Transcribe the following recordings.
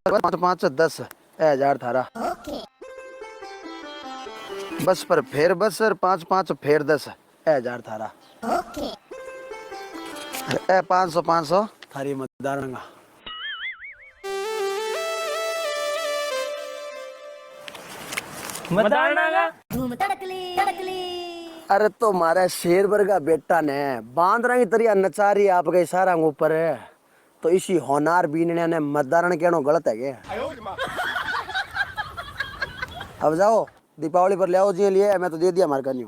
पाँच पाँच 10 हजार थारा। बस पर फेर बस और 5 5 फेर 10 हजार थारा। ए 500 500 थारी मतदारंगा। अरे तो मारे शेरबर का बेटा ने बांदरा की तरिया नचारी आपके इशारा ऊपर है, तो इसी होनार बीनने ने मतदारण कहना गलत है क्या? अब जाओ दीपावली पर ले आओ जी लिए, मैं तो दे दिया मार करनी।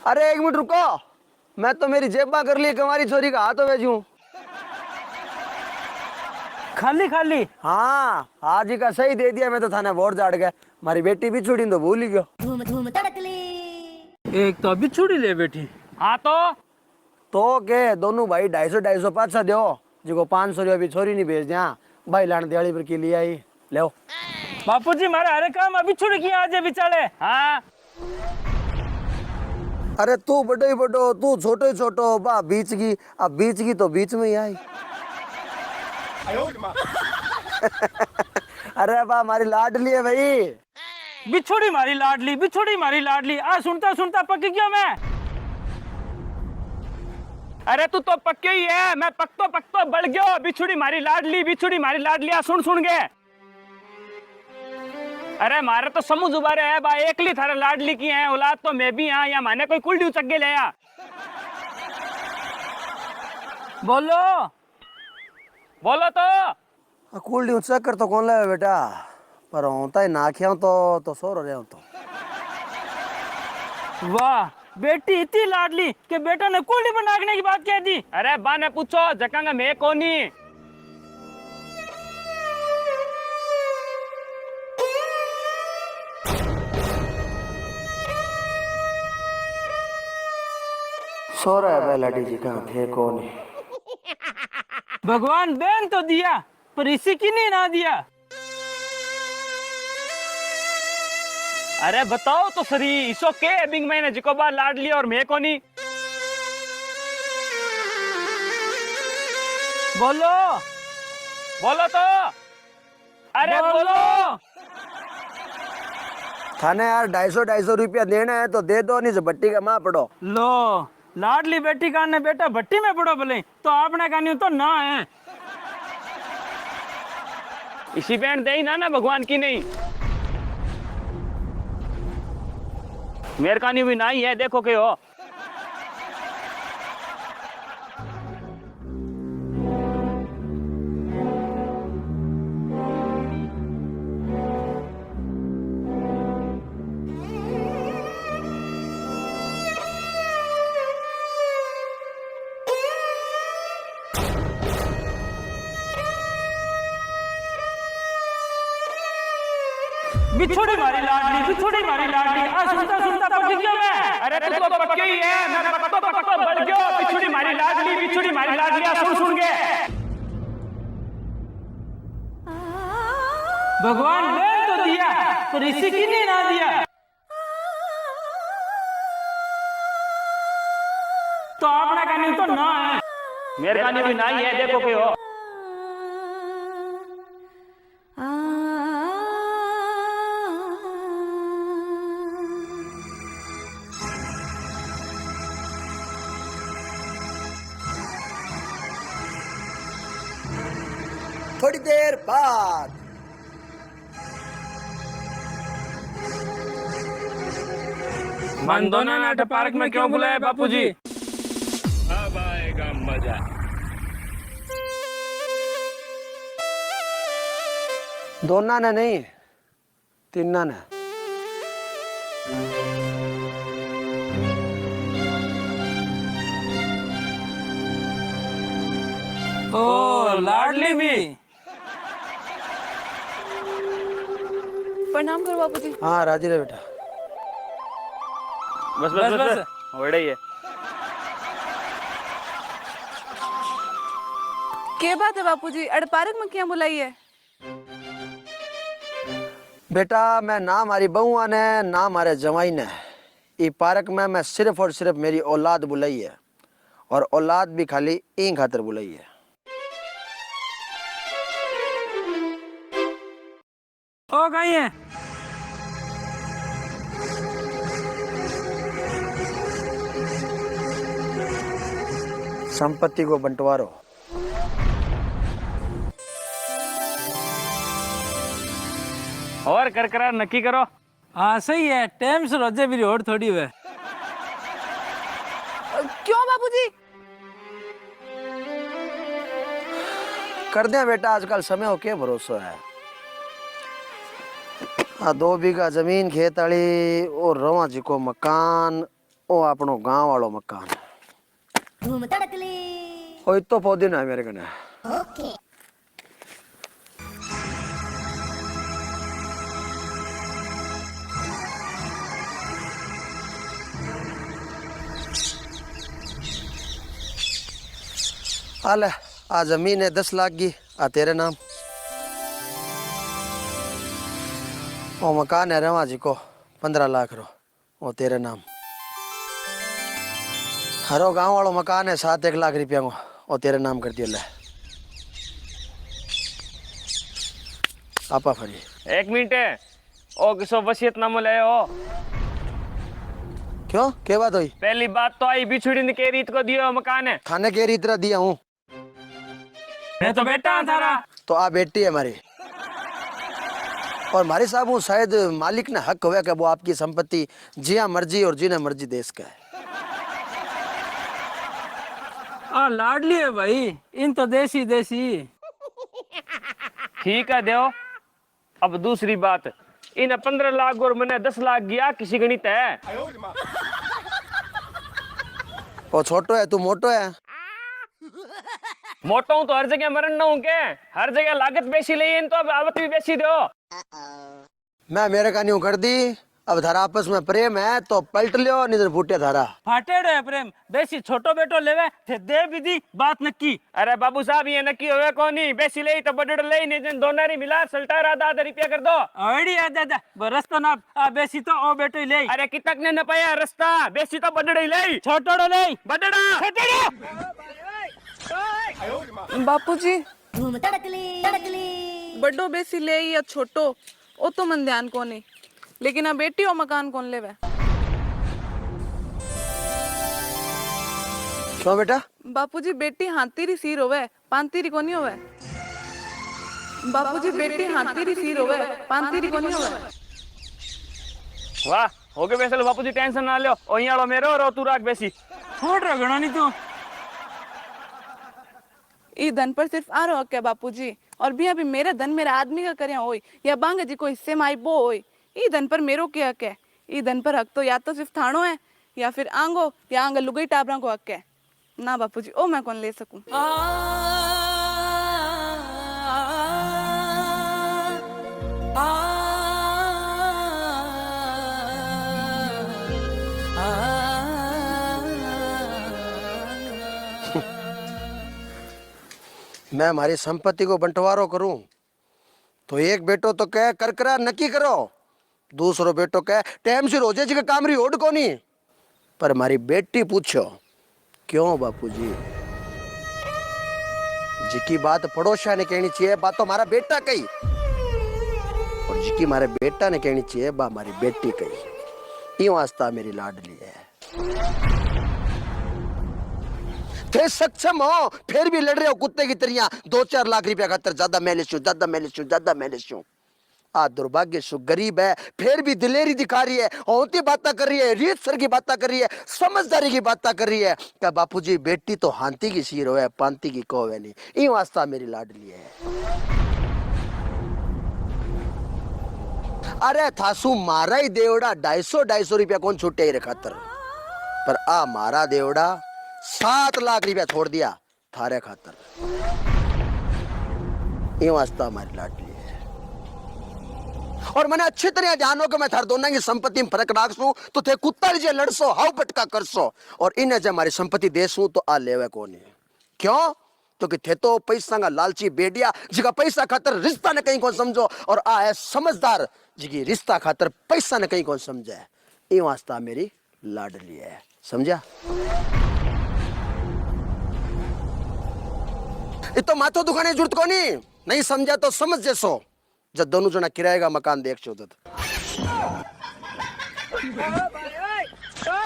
अरे 1 मिनट रुको, मैं तो मेरी जेबा कर ली, तुम्हारी छोरी का हाथ भेजूं। खाली खाली? हाँ आज ही का सही दे दिया, मैं तो थाने वोट जाड़ गया। मारी बेटी भी छुड़ी तो भूल ही गयो। एक तो अभी छुड़ी ले बेटी। हाँ तो के दोनों भाई 250 पाछा दो, जो 500 रुपया भी छोरी नहीं भेज दिया भाई लान दिहाड़ी पर के लिए आई ले। बापूजी मारे हरे काम अभी छुड़ी किया आज बिचारे। हाँ अरे तू बड़ो ही बड़ो, तू छोटो ही छोटो, बा बीच की, अब बीच की तो बीच में ही आई। अरे बा हमारी लाडली है भाई। बिछोड़ी मारी लाडली, बिछोड़ी मारी लाडली। आ सुनता सुनता पक गया मैं। अरे तू तो पक्के ही है, मैं पकतो बढ़ गयो। बिछोड़ी मारी लाडली, बिछोड़ी मारी लाडली। आ सुन सुन गए। अरे मारे तो समूह जुबारे है बा, एकली थारे लाडली की है औलाद तो मैं भी हाँ, या माने कोई कुल्डी उचक ले या। बोलो बोलो तो। कुल चक्कर तो कौन ले बेटा, पर होता ही ना खिया तो सो रहे हो तो। वाह बेटी इतनी लाडली कि बेटा ने कुल्डी पर नागने की बात कह दी। अरे बा ने पूछो जकांगा मैं कोनी। सो रहा है भाई लाडी जी का थे कौन है। भगवान बहन तो दिया पर इसी की नहीं ना दिया। अरे बताओ तो सरी इसो के बिंग मैंने जिको बार लाड लिया और मैं कोनी। बोलो बोलो तो। अरे बोलो। थाने यार 250 रुपया देना है तो दे दो, नहीं तो भट्टी का माँ पड़ो। लो लाडली बेटी का ने बेटा भट्टी में पड़ो भले, तो आपने कहानी तो ना है। इसी बैंड दे ही ना भगवान की नहीं। मेरे कहानी भी ना ही है, देखो के हो। बिछोड़ी मारी लाडली, बिछोड़ी मारी लाडली। आ सुनता सुनता पक गया मैं। अरे तू तो पक्के ही है, मैं पक्को बढ़ गयो। बिछोड़ी मारी लाडली, बिछोड़ी मारी लाडली। आ सुन सुन के भगवान ने तो दिया पर इसी की नहीं ना दिया। तो आपने कहानी तो ना है, मेरे कहानी भी ना ही है, देखो के हो। थोड़ी देर बाद मन दोनों नाट्य पार्क में क्यों बुलाया बापूजी? अब आएगा मजा। दोनों ने नहीं, तीनों ने। ओ लाडली भी। प्रणाम करो बापूजी। हाँ राजी रहे बेटा। बस बस बस ओड़े ही है। के बात है बापूजी, अड़ पार्क में क्या बुलाई है? बेटा मैं ना हमारी बहुआ ने ना हमारे जवाई ने, ये पार्क में मैं सिर्फ और सिर्फ मेरी औलाद बुलाई है। और औलाद भी खाली इन खातर बुलाई है। ओ गई है। संपत्ति को बंटवारो। और कर करार नक्की करो। हाँ सही है, टाइम से रोजे भी और थोड़ी हुए। क्यों बापूजी? कर दे बेटा, आजकल समय हो के भरोसा है। 2 बीघा जमीन खेताड़ी और रवा जी को मकान, ओ अपनो गांव वालो मकान। ओ तो पौधे ना मेरे कने। हाले आ जमीन है 10 लाख की, आ तेरे नाम। ओ मकान है रवा जी को 15 लाख रो, ओ तेरे नाम। हरो गांव वालो मकान है 7-1 लाख रुपया को, ओ तेरे नाम कर दियो। ले आपा फरी 1 मिनट है। ओ किसो वसीयतनामो ले हो। क्यों, क्या बात हुई? पहली बात तो आई बिछुड़ी ने के रीत को दियो मकान है। खाने के रीत दिया हूँ। मैं तो बेटा हूं थारा। तो आ बेटी है हमारी, और हमारे साहब वो शायद मालिक ने हक हुआ कि वो आपकी संपत्ति जिया मर्जी और जिन्हें मर्जी देश का है। आ लाडली है भाई, इन तो देसी देसी। ठीक है देव। अब दूसरी बात, इन 15 लाख और मैंने 10 लाख गया, किसी गणित है? वो छोटो है तू मोटो है। मोटा हूं तो हर जगह मरण ना हूं के, हर जगह लागत बेसी ले इन तो अब आवत भी बेसी दो। मैं मेरे का न्यू कर दी। अब धारा आपस में प्रेम है तो पलट लियो, निधर फूटे धारा। फाटेड़ो है प्रेम, बेसी छोटो बेटो लेवे थे दे भी दी बात नक्की। अरे बाबू साहब ये नक्की होवे कोनी, बेसी ले तो बड़ड़ ले नहीं जन दोनारी मिला सल्टा आधा रुपया कर दो। अड़ी आ दादा बरस तो ना आ बेसी तो ओ बेटो ही ले। अरे कितक ने न पाया रास्ता, बेसी तो बड़ड़ ही ले। छोटोड़ो ले बड़ड़ा बापूजी बड़ो बेसी ले या छोटो ओ तो मन ध्यान को नहीं, लेकिन अब बेटी और मकान कौन लेवे? क्यों बेटा? बापूजी बेटी हाथीरी सिर होवे, पांतीरी कोनी होवे। बापूजी बेटी हाथीरी सिर होवे, पांतीरी कोनी होवे। वाह हो गए बेसल बापूजी, टेंशन ना लो। ओ यालो मेरो रो तू राख बेसी। छोड़ रहा गणा नहीं तू। ई धन पर सिर्फ आरो हक है बापूजी, और भी अभी मेरा धन मेरा आदमी का करे होई या बांगे जी को हिस्से में आई बो होई। ई धन पर मेरो क्या हक है? ई धन पर हक तो या तो सिर्फ थानो है या फिर आंगो या आंगल लुगई टाबरा को हक है ना बापूजी। ओ मैं कौन ले सकूं? मैं हमारी संपत्ति को बंटवारो करूं तो एक बेटो तो कह कर करा नक्की करो, दूसरो बेटो कह टाइम से रोजे जी का काम रही ओड को नहीं। पर हमारी बेटी पूछो क्यों बापूजी, जिकी बात पड़ोसिया ने कहनी चाहिए बात तो हमारा बेटा कही, और जिकी हमारे बेटा ने कहनी चाहिए बा हमारी बेटी कही। ये वास्ता मेरी लाडली है। थे सक्षम हो फिर भी लड़ रहे हो कुत्ते की तरह। 2-4 लाख रुपया खातर ज्यादा मैं लेशूं, ज्यादा मैं लेशूं, ज्यादा मैं लेशूं। आ दुर्भाग्य सु गरीब है फिर भी दिलेरी दिखा रही है, होती बातें कर रही है, रीत सर की बातें कर रही है, समझदारी की बातें कर रही है। क्या बापूजी बेटी तो हाथी की सिर होवे, पांती की कोवे नहीं। ये वास्ता मेरी लाडली है। अरे थासू मारा ही देवड़ा 250 रुपया कौन छूटे रे खातर, पर आ मारा देवड़ा 7 लाख रुपया छोड़ दिया थारे खातर। ये वास्ता हमारी लाडली है। और मैंने अच्छी तरह जानो कि मैं थार दोनों की संपत्ति में फर्क राखसू तो थे कुत्ता जे लड़सो हाउ पटका करसो, और इन्हें जब हमारी संपत्ति देसू तो आ लेवे कौन है। क्यों? तो कि थे तो पैसा का लालची बेडिया जिका पैसा खातर रिश्ता ने कहीं कौन समझो, और आ है समझदार जिकी रिश्ता खातर पैसा ने कहीं कौन समझे। ये वास्ता मेरी लाडली है, समझा? ये तो माथो दुखाने जरूरत को नहीं समझा तो समझ जैसो जब दोनों जना किराए का मकान देख चो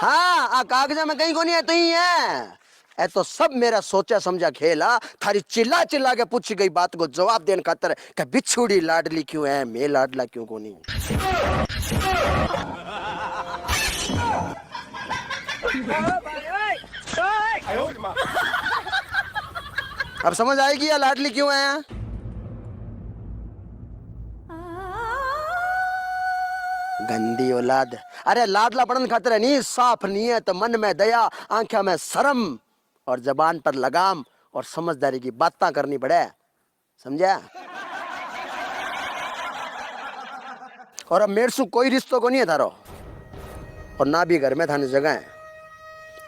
हाँ आ कागजा में कहीं को नहीं है तो ही है ए तो सब मेरा सोचा समझा खेल थारी चिल्ला चिल्ला के पूछी गई बात को जवाब देने खातर कि बिछुड़ी लाडली क्यों है मैं लाडला क्यों को नहीं अब समझ आएगी या लाडली क्यों है गंदी औलाद अरे लाडला पड़न खातर नहीं साफ नियत मन में दया आंखों में शर्म और जबान पर लगाम और समझदारी की बातें करनी पड़े समझा और अब मेरे से कोई रिश्तों को नहीं है थारो और ना भी घर में थाने जगह है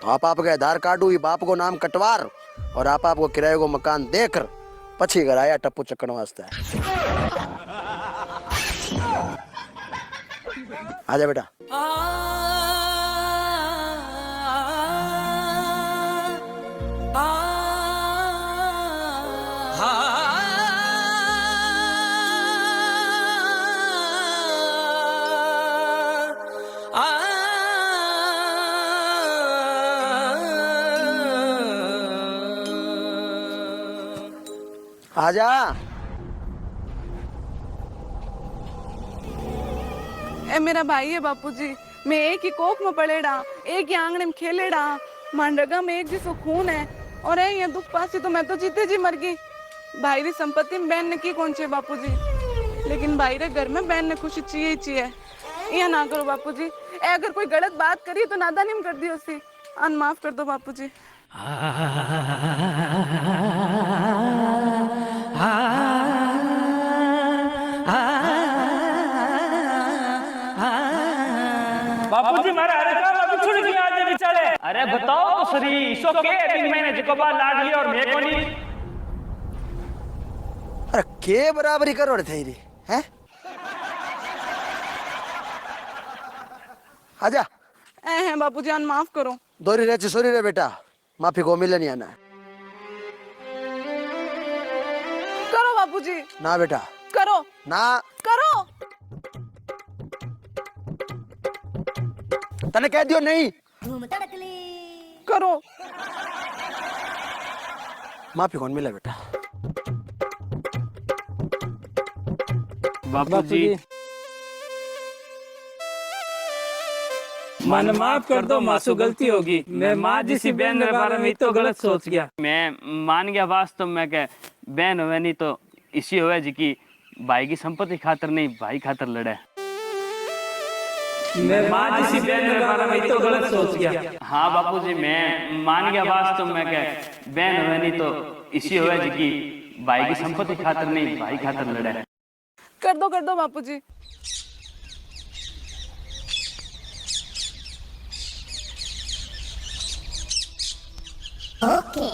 तो आप के आधार कार्ड हुई बाप को नाम कटवार और आप को किराए को मकान देकर पछी घर आया टप्पू चक्कन वास्ते आजा बेटा आजा ए मेरा भाई है बापूजी मैं एक ही कोख में पड़ेड़ा एक ही आंगने में खेलेड़ा मांडरगा में एक जिसको खून है और है ये दुख पासी तो मैं तो जीते जी मर गई भाई री संपत्ति में बहन ने की कौन चे बापूजी लेकिन भाई रे घर में बहन ने खुशी चाहिए ही चाहिए या ना करो बापूजी ए अगर कोई गलत बात करी तो नादानी में कर दी उसी अन माफ कर दो बापूजी बापूजी मारा अरे का बिछुड़ी की आज बिचारे अरे बताओ तो सही इसो के 3 महीने जिको बात लाडली और मैं कोनी अरे के बराबरी करो थे रे हैं आजा ए हैं बापूजी अन माफ करो दोरी रे सोरी रे बेटा माफी को मिले नहीं आना करो बापूजी ना बेटा करो ना करो तने कह दियो नहीं करो माफी कौन मिला बेटा बापूजी मन माफ कर दो मासू गलती होगी मैं माँ जैसी बहन के बारे में तो गलत सोच गया मैं मान गया वास्तव में के बहन हुए नहीं तो इसी हुए जी की भाई की संपत्ति खातर नहीं भाई खातर लड़े मैं माँ जैसी बहन के बारे में तो गलत सोच गया हाँ बापूजी मैं मान गया वास्तव में के बहन हुए नहीं तो इसी हुए जी की भाई की संपत्ति खातर नहीं भाई खातर लड़े कर दो बापूजी Okay.